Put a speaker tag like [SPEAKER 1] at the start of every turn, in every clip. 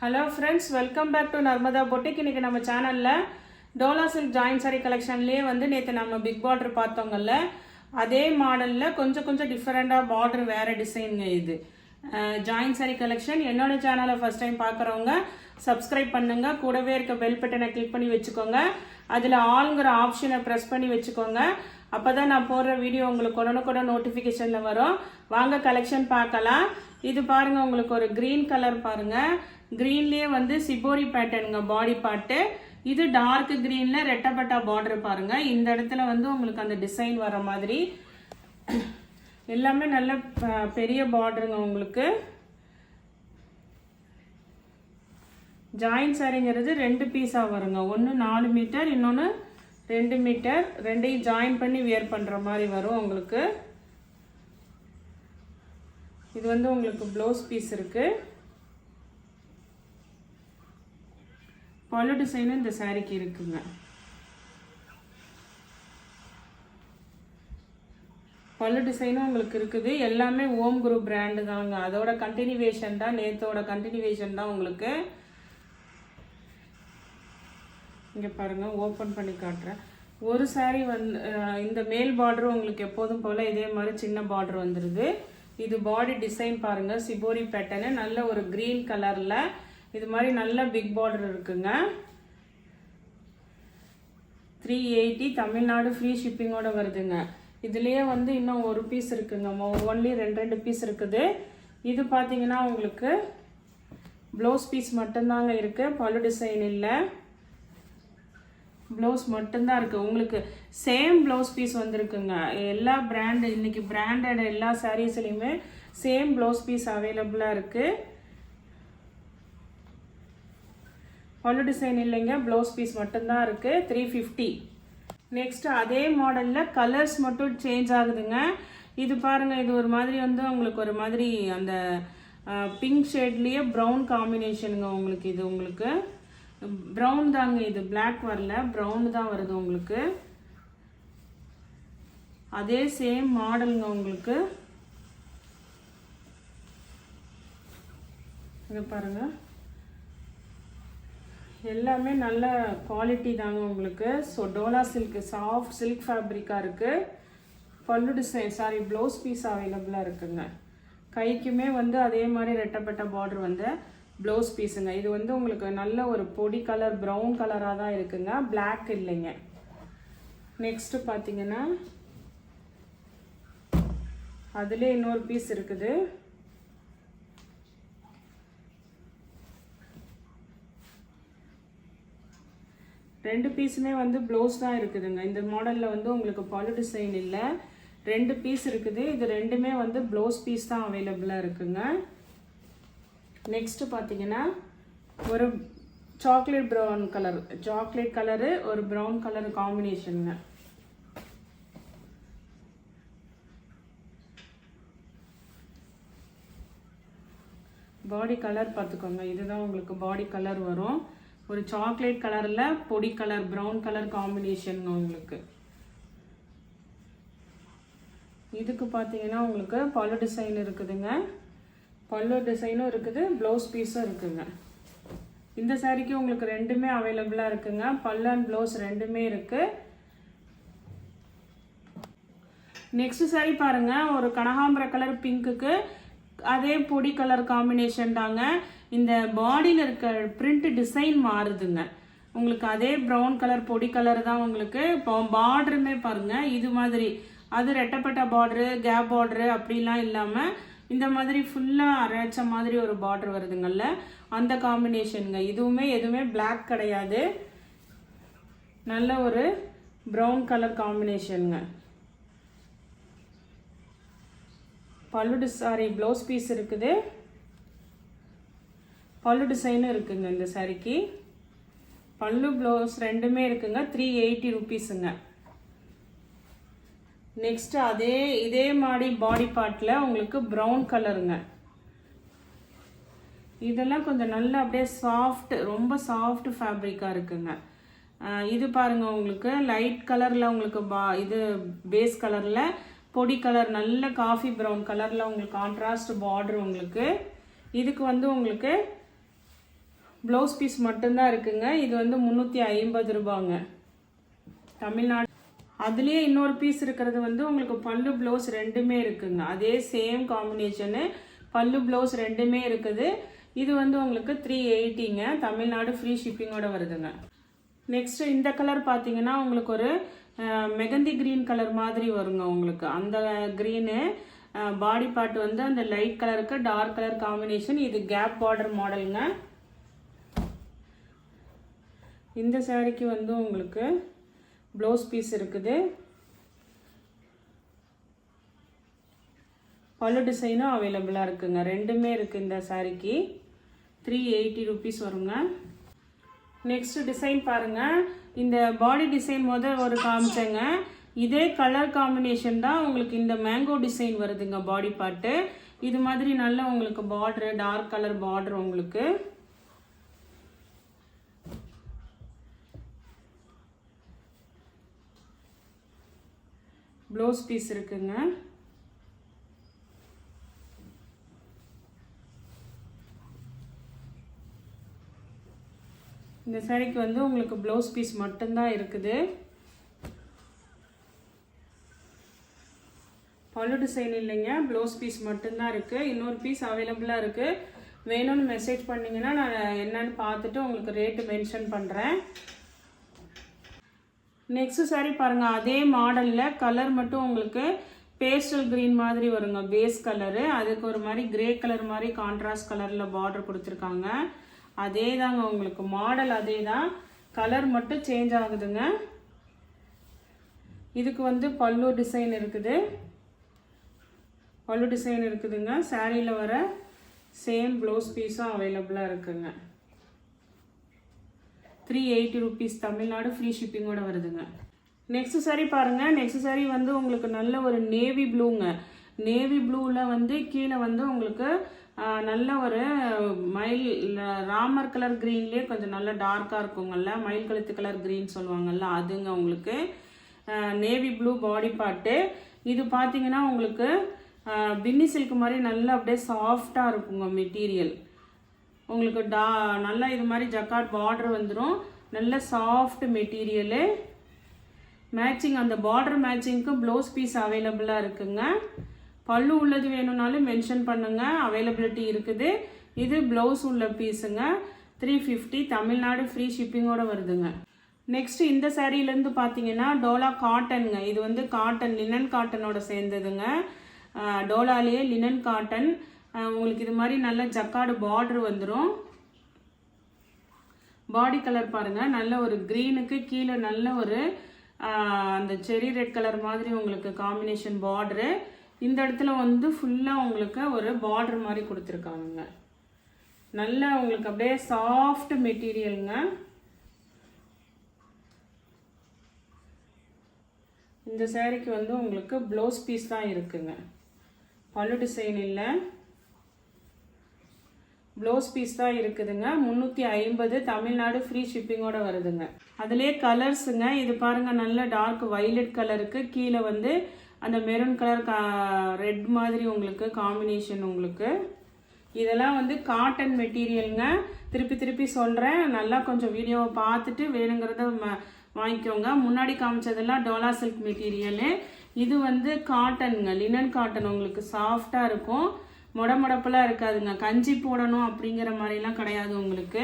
[SPEAKER 1] Hello friends, welcome back to Narmada Boutique. இன்னைக்கு நம்ம சேனல்ல டோலா சில்க் ஜாயின் சாரி கலெக்ஷன்லயே நேத்து நம்ம பிக் பார்டர் பார்த்தோங்கல்ல, அதே மாடல்ல கொஞ்சம் டிஃபரெண்டா பார்டர் வேற டிசைன்ங்க. இது ஜாயின் சாரி கலெக்ஷன். என்னோட சேனலை ஃபர்ஸ்ட் டைம் பார்க்குறவங்க சப்ஸ்கிரைப் பண்ணுங்க, கூடவே இருக்க பெல் பட்டனை கிளிக் பண்ணி வச்சுக்கோங்க. அதில் ஆல்ங்கிற ஆப்ஷனை ப்ரெஸ் பண்ணி வச்சுக்கோங்க. அப்போதான் நான் போடுற வீடியோ உங்களுக்கு உடனுக்குட நோட்டிஃபிகேஷனில் வரும். வாங்க கலெக்ஷன் பார்க்கலாம். இது பாருங்க, உங்களுக்கு ஒரு கிரீன் கலர் பாருங்க. கிரீன்லேயே சிபோரி பேட்டர்னுங்க பாடி பார்ட்டு. இது டார்க் கிரீன்ல ரெட்டப்பட்டா பார்டர் பாருங்க. இந்த இடத்துல உங்களுக்கு அந்த டிசைன் வர மாதிரி எல்லாமே நல்ல பெரிய பார்டருங்க. உங்களுக்கு ஜாயின் சாரிங்கிறது 2 பீஸா வருங்க. ஒன்று 4 மீட்டர், இன்னொன்று 2 மீட்டர். ரெண்டையும் ஜாயின் பண்ணி வியர் பண்ற மாதிரி வரும் உங்களுக்கு. இது உங்களுக்கு ப்ளவுஸ் பீஸ் இருக்கு. பல்லு டிசைனும் இந்த சாரிக்கு இருக்குங்க. பல்லு டிசைனும் உங்களுக்கு இருக்குது. எல்லாமே ஓம் குரூப் பிராண்டு தாங்க. அதோட கண்டினியூவேஷன் தான், நேத்தோட கண்டினியூவேஷன் தான் உங்களுக்கு. இங்க பாருங்க, ஓபன் பண்ணி காட்டுறேன். ஒரு சாரி இந்த மேல் பார்டர் உங்களுக்கு எப்போதும் போல இதே மாதிரி சின்ன பார்டர் வந்துருது. இது பாடி டிசைன் பாருங்க, சிபோரி பேட்டர்னு நல்ல ஒரு கிரீன் கலர்ல இது மாதிரி நல்ல பிக் பார்டர் இருக்குங்க. 380 தமிழ்நாடு ஃப்ரீ ஷிப்பிங்கோட வருதுங்க. இதுலயே இன்னும் ஒரு பீஸ் இருக்குங்க. ஒன்லி 2 பீஸ் இருக்குது. இது பாத்தீங்கன்னா உங்களுக்கு ப்ளவுஸ் பீஸ் மட்டும்தாங்க இருக்கு. பல்லு டிசைன் இல்லை, ப்ளவுஸ் மட்டும்தான் இருக்கு. உங்களுக்கு சேம் ப்ளவுஸ் பீஸ் வந்திருக்குங்க. எல்லா பிராண்ட் இன்னைக்கு பிராண்டட் எல்லா சாரீஸ்லையுமே சேம் ப்ளவுஸ் பீஸ் அவைலபிளா இருக்கு. பல்லு டிசைன் இல்லைங்க, ப்ளவுஸ் பீஸ் மட்டும்தான் இருக்கு. 350. நெக்ஸ்ட் அதே மாடல்ல கலர்ஸ் மட்டும் சேஞ்ச் ஆகுதுங்க. இது பாருங்க, இது ஒரு மாதிரி உங்களுக்கு ஒரு மாதிரி அந்த பிங்க் ஷேட்லயே ப்ரௌன் காம்பினேஷனுங்க. உங்களுக்கு இது உங்களுக்கு ப்ரௌன் தாங்க. இது பிளாக் வரல, ப்ரௌன் தான் வருது உங்களுக்கு. அதே சேம் மாடலுங்க உங்களுக்கு. இங்க பாருங்க, எல்லாமே நல்ல குவாலிட்டி தாங்க உங்களுக்கு. So Dola silk soft silk ஃபேப்ரிக்கா இருக்கு. பல்லு டிசைன் ப்ளவுஸ் பீஸ் அவைலபிளா இருக்குங்க. கைக்குமே அதே மாதிரி ரெட்டப்பட்ட பார்டர் ப்ளவுஸ் பீஸுங்க. இது உங்களுக்கு நல்ல ஒரு பொடி கலர் ப்ரௌன் கலராக தான் இருக்குங்க, பிளாக் இல்லைங்க. நெக்ஸ்ட் பார்த்தீங்கன்னா அதுலேயே இன்னொரு பீஸ் இருக்குது. ரெண்டு பீஸுமே ப்ளவுஸ் தான் இருக்குதுங்க. இந்த மாடலில் உங்களுக்கு பல்லு டிசைன் இல்லை, 2 பீஸ் இருக்குது. இது ரெண்டுமே ப்ளவுஸ் பீஸ் தான் அவைலபிளாக இருக்குங்க. நெக்ஸ்ட் பார்த்தீங்கன்னா ஒரு chocolate brown colour, chocolate colour ஒரு ப்ரௌன் கலர் காம்பினேஷனுங்க. பாடி கலர் பார்த்துக்கோங்க, இதுதான் உங்களுக்கு பாடி கலர் வரும். ஒரு சாக்லேட் கலர்ல பொடி கலர் ப்ரௌன் கலர் காம்பினேஷன் உங்களுக்கு. இதுக்கு பார்த்தீங்கன்னா உங்களுக்கு பல்லு டிசைன் இருக்குதுங்க. பல்லு டிசைனும் இருக்குது, ப்ளவுஸ் பீஸும் இருக்குங்க. இந்த சாரிக்கு உங்களுக்கு ரெண்டுமே அவைலபிளா இருக்குங்க. பல்லு அண்ட் ப்ளவுஸ் ரெண்டுமே இருக்கு. நெக்ஸ்ட் சாரி பாருங்க, ஒரு கனகாம்பர கலர் பிங்க்குக்கு அதே பொடி கலர் காம்பினேஷன் தாங்க. இந்த பாடியில் இருக்க பிரிண்ட் டிசைன் மாறுதுங்க. உங்களுக்கு அதே ப்ரௌன் கலர் பொடி கலர் தான் உங்களுக்கு. இப்போ பார்டருமே பாருங்க, இது மாதிரி அது ரெட்டப்பட்ட பார்டரு கேப் பார்டரு அப்படிலாம் இல்லாமல் இந்த மாதிரி ஃபுல்லாக அரைச்ச மாதிரி ஒரு பார்டர் வருதுங்கல்ல, அந்த காம்பினேஷனுங்க. இதுவுமே எதுவுமே பிளாக் கிடையாது, நல்ல ஒரு ப்ரௌன் கலர் காம்பினேஷனுங்க. பல்லு ப்ளவுஸ் பீஸ் இருக்குது, பல்லு டிசைனும் இருக்குங்க. இந்த சாரிக்கு பல்லு ப்ளவுஸ் ரெண்டுமே இருக்குங்க. 380 ருபீஸுங்க. நெக்ஸ்ட் இதே மாதிரி பாடி பார்ட்ல உங்களுக்கு ப்ரௌன் கலருங்க. இதெல்லாம் கொஞ்சம் நல்லா அப்படியே சாஃப்ட், ரொம்ப சாஃப்ட் ஃபேப்ரிக்கா இருக்குங்க. இது பாருங்க, உங்களுக்கு லைட் கலர்ல உங்களுக்கு இது பேஸ் கலர்ல பொடி கலர் நல்ல காஃபி ப்ரௌன் கலர்ல உங்களுக்கு கான்ட்ராஸ்ட் பார்டர் உங்களுக்கு. இதுக்கு உங்களுக்கு ப்ளவுஸ் பீஸ் மட்டும்தான் இருக்குங்க. இது வந்து 350 ரூபாங்க தமிழ்நாடு. அதுலேயே இன்னொரு பீஸ் இருக்கிறது வந்து உங்களுக்கு பல்லு ப்ளவுஸ் ரெண்டுமே இருக்குங்க. அதே சேம் காம்பினேஷனு பல்லு ப்ளவுஸ் ரெண்டுமே இருக்குது. இது வந்து உங்களுக்கு 380ங்க தமிழ்நாடு, ஃப்ரீ ஷிப்பிங்கோட வருதுங்க. நெக்ஸ்ட் இந்த கலர் பார்த்தீங்கன்னா உங்களுக்கு ஒரு மெகந்தி கிரீன் கலர் மாதிரி வருங்க. உங்களுக்கு அந்த க்ரீனு பாடி பார்ட் வந்து அந்த லைட் கலருக்கு டார்க் கலர் காம்பினேஷன். இது கேப் பார்டர் மாடலுங்க. இந்த சாரிக்கு வந்து உங்களுக்கு ப்ளவுஸ் பீஸ் இருக்குது. பல்லு டிசைனும் அவைலபிளாக இருக்குங்க. ரெண்டுமே இருக்குது இந்த சாரிக்கு. 380 ருபீஸ் வருங்க. நெக்ஸ்ட் டிசைன் பாருங்கள். இந்த பாடி டிசைன் ஒரு காமிச்சேங்க. இதே கலர் காம்பினேஷன் தான் உங்களுக்கு இந்த மேங்கோ டிசைன் வருதுங்க பாடி பார்ட்டு. இது மாதிரி நல்ல உங்களுக்கு பார்டரு, டார்க் கலர் பார்டர். உங்களுக்கு ப்ளவுஸ் பீஸ் இருக்குங்க. இந்த சாரிக்கு வந்து உங்களுக்கு ப்ளவுஸ் பீஸ் மட்டும்தான் இருக்குது. பல்லு டிசைன் இல்லைங்க, ப்ளவுஸ் பீஸ் மட்டும்தான் இருக்குது. இன்னொரு பீஸ் அவைலபிளாக இருக்குது. வேணும்னு மெசேஜ் பண்ணிங்கன்னா நான் என்னன்னு பார்த்துட்டு உங்களுக்கு ரேட்டு மென்ஷன் பண்ணுறேன். நெக்ஸ்ட் சாரி பாருங்கள். அதே மாடலில் கலர் மட்டும் உங்களுக்கு பேஸ்டல் க்ரீன் மாதிரி வருங்க. பேஸ் கலரு, அதுக்கு ஒரு மாதிரி கிரே கலர் மாதிரி கான்ட்ராஸ்ட் கலரில் பார்டர் கொடுத்துருக்காங்க. அதே தாங்க உங்களுக்கு மாடல், அதே தான், கலர் மட்டும் சேஞ்ச் ஆகுதுங்க. இதுக்கு வந்து பல்லு டிசைன் இருக்குது. பல்லு டிசைன் இருக்குதுங்க. சாரியில் வர சேம் ப்ளவுஸ் பீஸும் அவைலபிளாக இருக்குங்க. 380 ருபீஸ் தமிழ்நாடு, ஃப்ரீ ஷிப்பிங்கோட வருதுங்க. நெக்ஸ்ட் சாரி பாருங்கள். நெக்ஸ்ட் சாரி வந்து உங்களுக்கு நல்ல ஒரு நேவி ப்ளூங்க. நேவி ப்ளூவில் வந்து கீழே வந்து உங்களுக்கு நல்ல ஒரு மயில் ராமர் கலர் க்ரீன்லேயே கொஞ்சம் நல்லா டார்க்காக இருக்குங்கல்ல, மயில் கழுத்து கலர் க்ரீன் சொல்லுவாங்கல்ல, அதுங்க உங்களுக்கு நேவி ப்ளூ பாடி பார்ட்டு. இது பார்த்தீங்கன்னா உங்களுக்கு பின்னி சில்க் மாதிரி நல்லா அப்படியே சாஃப்டாக இருக்குங்க மெட்டீரியல். உங்களுக்கு நல்லா இது மாதிரி ஜக்கார்ட் பார்டர் வந்துடும். நல்ல சாஃப்ட் மெட்டீரியலு. மேட்சிங் அந்த பார்டர் மேட்சிங்க்கு ப்ளவுஸ் பீஸ் அவைலபிளாக இருக்குங்க. பல்லு உள்ளது வேணும்னாலும் மென்ஷன் பண்ணுங்க, அவைலபிலிட்டி இருக்குது. இது ப்ளவுஸ் உள்ள பீஸுங்க. 350 தமிழ்நாடு, ஃப்ரீ ஷிப்பிங்கோட வருதுங்க. நெக்ஸ்ட் இந்த சாரியிலேருந்து பார்த்தீங்கன்னா டோலா காட்டனுங்க. இது வந்து காட்டன், லினன் காட்டனோட சேர்ந்ததுங்க. டோலாலேயே லினன் காட்டன். உங்களுக்கு இது மாதிரி நல்ல ஜக்கார்டு பார்டர் வந்துடும். பாடி கலர் பாருங்கள். நல்ல ஒரு க்ரீனுக்கு கீழே நல்ல ஒரு அந்த செரி ரெட் கலர் மாதிரி உங்களுக்கு காம்பினேஷன் பார்டரு. இந்த இடத்துல வந்து ஃபுல்லாக உங்களுக்கு ஒரு பார்டர் மாதிரி கொடுத்துருக்காங்க. நல்லா உங்களுக்கு அப்படியே சாஃப்ட் மெட்டீரியலுங்க. இந்த சாரிக்கு வந்து உங்களுக்கு ப்ளவுஸ் பீஸ் தான் இருக்குங்க. பல்லு டிசைன் இல்லை, ப்ளவுஸ் பீஸ் தான் இருக்குதுங்க. 350 தமிழ்நாடு, ஃப்ரீ ஷிப்பிங்கோட வருதுங்க. அதுலேயே கலர்ஸுங்க. இது பாருங்கள், நல்ல டார்க் வைலட் கலருக்கு கீழே வந்து அந்த மெரூன் கலர் ரெட் மாதிரி உங்களுக்கு காம்பினேஷன். உங்களுக்கு இதெல்லாம் வந்து காட்டன் மெட்டீரியலுங்க. திருப்பி திருப்பி சொல்கிறேன், நல்லா கொஞ்சம் வீடியோவை பார்த்துட்டு வேணுங்கிறத வாங்கிக்கோங்க. முன்னாடி காமிச்சதெல்லாம் டோலா சில்க் மெட்டீரியலு. இது வந்து காட்டனுங்க, லினன் காட்டன். உங்களுக்கு சாஃப்டாக இருக்கும், முடமுடப்பெல்லாம் இருக்காதுங்க. கஞ்சி போடணும் அப்படிங்கிற மாதிரிலாம் கிடையாது உங்களுக்கு.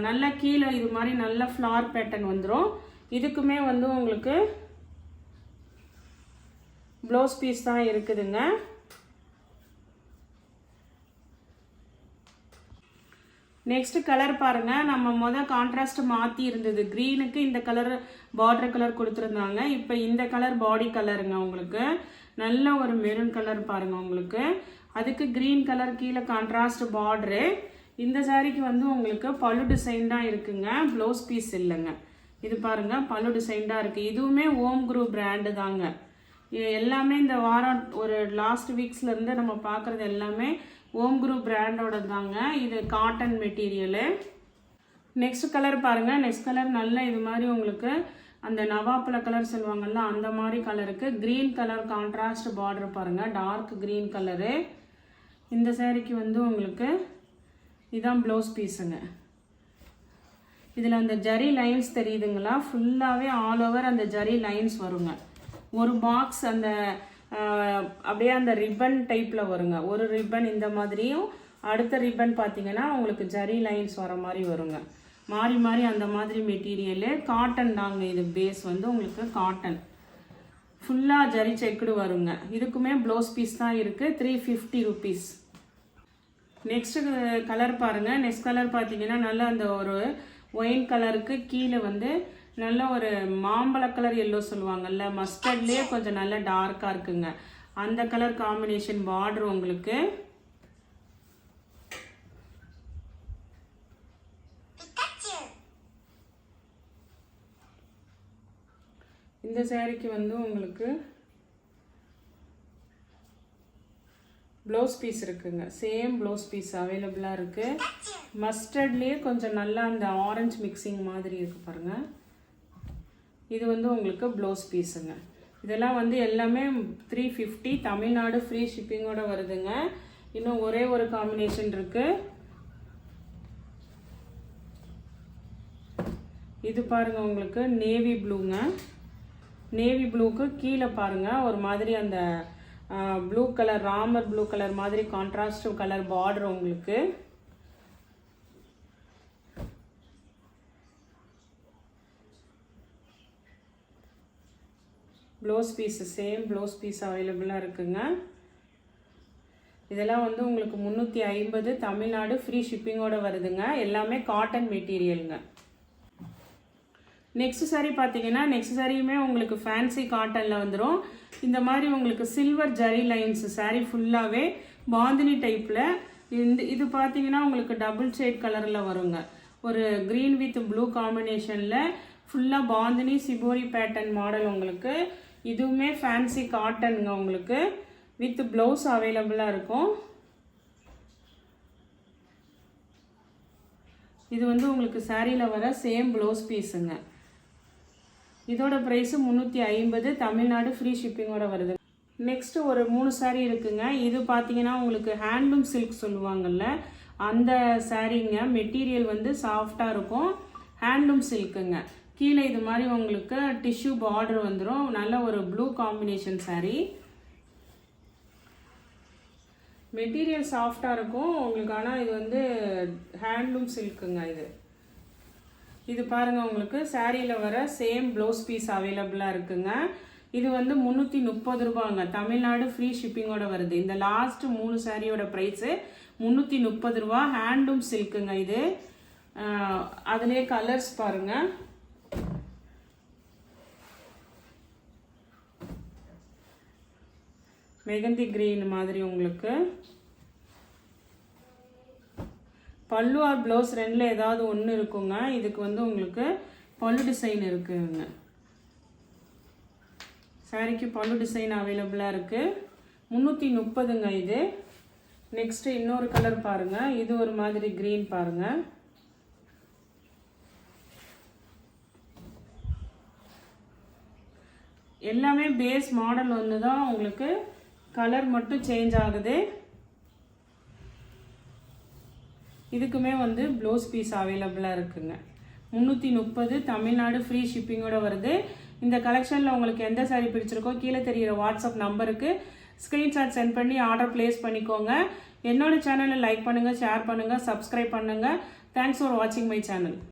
[SPEAKER 1] நல்லா கீழே இது மாதிரி நல்ல ஃப்ளார் பேட்டர்ன் வந்துடும். இதுக்குமே வந்து உங்களுக்கு ப்ளவுஸ் பீஸ் தான் இருக்குதுங்க. நெக்ஸ்ட் கலர் பாருங்கள். நம்ம கான்ட்ராஸ்ட் மாற்றி இருந்தது. க்ரீனுக்கு இந்த கலர் பார்டர் கலர் கொடுத்துருந்தாங்க. இப்போ இந்த கலர் பாடி கலருங்க. உங்களுக்கு நல்ல ஒரு மெரூன் கலர் பாருங்கள். உங்களுக்கு அதுக்கு க்ரீன் கலர் கீழே கான்ட்ராஸ்ட் பார்டரு. இந்த சாரிக்கு வந்து உங்களுக்கு பல்லு டிசைன் தான் இருக்குங்க, ப்ளவுஸ் பீஸ் இல்லைங்க. இது பாருங்கள், பல்லு டிசைன் தான் இருக்குது. இதுவுமே ஓம் குரூப் பிராண்டு தாங்க. எல்லாமே இந்த வாரம் ஒரு லாஸ்ட் வீக்ஸ்லேருந்து நம்ம பார்க்குறது எல்லாமே ஓம் குரூப் பிராண்டோட தாங்க. இது காட்டன் மெட்டீரியலு. நெக்ஸ்ட் கலர் பாருங்கள். நெக்ஸ்ட் கலர் நல்ல இது மாதிரி உங்களுக்கு அந்த நவாப்பழ கலர் சொல்லுவாங்கள்ல, அந்த மாதிரி கலருக்கு க்ரீன் கலர் கான்ட்ராஸ்ட் பார்டர் பாருங்கள், டார்க் க்ரீன் கலரு. இந்த சாரிக்கு வந்து உங்களுக்கு இதான் ப்ளவுஸ் பீஸுங்க. இதில் அந்த ஜரி லைன்ஸ் தெரியுதுங்களா, ஃபுல்லாகவே ஆல் ஓவர் அந்த ஜரி லைன்ஸ் வருங்க. ஒரு பாக்ஸ் அந்த அப்படியே அந்த ரிப்பன் டைப்பில் வருங்க. ஒரு ரிப்பன் இந்த மாதிரியும், அடுத்த ரிப்பன் பார்த்தீங்கன்னா உங்களுக்கு ஜரி லைன்ஸ் வர மாதிரி வருங்க. மாறி மாறி அந்த மாதிரி மெட்டீரியலு. காட்டன் தாங்க இது, பேஸ் வந்து உங்களுக்கு காட்டன். ஃபுல்லாக ஜரி செக்குடு வருங்க. இதுக்குமே ப்ளவுஸ் பீஸ் தான் இருக்குது, 350 rupees. நெக்ஸ்ட்டு கலர் பாருங்கள். நெக்ஸ்ட் கலர் பார்த்தீங்கன்னா நல்லா அந்த ஒரு ஒயின் கலருக்கு கீழே வந்து நல்ல ஒரு மாம்பழ கலர் எல்லோ சொல்லுவாங்கல்ல, மஸ்டர்ட்லேயே கொஞ்சம் நல்லா டார்க்காக இருக்குங்க. அந்த கலர் காம்பினேஷன் பார்டர் உங்களுக்கு. இந்த சாரிக்கு வந்து உங்களுக்கு ப்ளவுஸ் பீஸ் இருக்குங்க. சேம் ப்ளவுஸ் பீஸ் அவைலபிளாக இருக்குது. மஸ்டர்ட்லேயே கொஞ்சம் நல்லா அந்த ஆரஞ்சு மிக்சிங் மாதிரி இருக்குது பாருங்கள். இது வந்து உங்களுக்கு ப்ளவுஸ் பீஸுங்க. இதெல்லாம் வந்து எல்லாமே 350, தமிழ்நாடு ஃப்ரீ ஷிப்பிங்கோட வருதுங்க. இன்னும் ஒரே ஒரு காம்பினேஷன் இருக்குது. இது பாருங்கள் உங்களுக்கு நேவி ப்ளூங்க. நேவி ப்ளூக்கு கீழே பாருங்கள் ஒரு மாதிரி அந்த blue colour, Ramar blue colour மாதிரி கான்ட்ராஸ்ட் கலர் பார்டர் உங்களுக்கு. Blouse piece same blouse piece அவைலபிளாக இருக்குங்க. இதெல்லாம் வந்து உங்களுக்கு 350, தமிழ்நாடு ஃப்ரீ ஷிப்பிங்கோட வருதுங்க. எல்லாமே காட்டன் மெட்டீரியலுங்க. நெக்ஸ்ட் சாரீ பார்த்தீங்கன்னா, நெக்ஸ்ட் சாரியுமே உங்களுக்கு ஃபேன்சி காட்டனில் வந்துடும். இந்த மாதிரி உங்களுக்கு சில்வர் ஜரி லைன்ஸ் சாரீ ஃபுல்லாகவே பாந்தினி டைப்பில். இது பார்த்தீங்கன்னா உங்களுக்கு டபுள் ஷேட் கலரில் வருங்க. ஒரு க்ரீன் வித் ப்ளூ காம்பினேஷனில் ஃபுல்லாக பாந்தினி சிபோரி பேட்டர்ன் மாடல் உங்களுக்கு. இதுவுமே ஃபேன்சி காட்டனுங்க உங்களுக்கு. வித் ப்ளவுஸ் அவைலபிளாக இருக்கும். இது வந்து உங்களுக்கு சாரியில் வர சேம் ப்ளவுஸ் பீஸுங்க. இதோட ப்ரைஸு 350, தமிழ்நாடு ஃப்ரீ ஷிப்பிங்கோட வருது. நெக்ஸ்ட் ஒரு 3 சாரீ இருக்குங்க. இது பார்த்தீங்கன்னா உங்களுக்கு ஹேண்ட்லூம் சில்க் சொல்லுவாங்கல்ல, அந்த சாரீங்க. மெட்டீரியல் வந்து சாஃப்டாக இருக்கும், ஹேண்ட்லூம் சில்க்குங்க. கீழே இது மாதிரி உங்களுக்கு டிஷ்யூ பார்டர் வந்துடும். நல்ல ஒரு ப்ளூ காம்பினேஷன் சாரீ. மெட்டீரியல் சாஃப்டாக இருக்கும் உங்களுக்கு. ஆனால் இது வந்து ஹேண்ட்லூம் சில்க்குங்க. இது பாருங்கள் உங்களுக்கு சாரியில் வர சேம் ப்ளவுஸ் பீஸ் அவைலபிளாக இருக்குங்க. இது வந்து 330 ரூபாங்க. தமிழ்நாடு ஃப்ரீ ஷிப்பிங்கோட வருது. இந்த லாஸ்ட் 3 சாரியோட ப்ரைஸு 330 ரூபா. ஹேண்ட்லூம் சில்க்குங்க இது. அதுலேயே கலர்ஸ் பாருங்கள். மெகந்தி கிரீன் மாதிரி உங்களுக்கு. பல்லு ஆர் ப்ளவுஸ் ரெண்டில் ஏதாவது ஒன்று இருக்குங்க. இதுக்கு வந்து உங்களுக்கு பல்லு டிசைன் இருக்குங்க. சாரிக்கு பல்லு டிசைன் அவைலபிளாக இருக்குது. 330ங்க இது. நெக்ஸ்ட்டு இன்னொரு கலர் பாருங்கள். இது ஒரு மாதிரி க்ரீன் பாருங்கள். எல்லாமே பேஸ் மாடல் ஒன்று தான், உங்களுக்கு கலர் மட்டும் சேஞ்ச் ஆகுது. இதுக்குமே வந்து ப்ளவுஸ் பீஸ் அவைலபிளாக இருக்குங்க. 330, தமிழ்நாடு ஃப்ரீ ஷிப்பிங்கோட வருது. இந்த கலெக்ஷனில் உங்களுக்கு எந்த சாரீ பிடிச்சிருக்கோ கீழே தெரிகிற வாட்ஸ்அப் நம்பருக்கு ஸ்க்ரீன்ஷாட் சென்ட் பண்ணி ஆர்டர் ப்ளேஸ் பண்ணிக்கோங்க. என்னோட சேனலை லைக் பண்ணுங்கள், ஷேர் பண்ணுங்கள், சப்ஸ்கிரைப் பண்ணுங்கள். தேங்க்ஸ் ஃபார் வாட்சிங் மை சேனல்.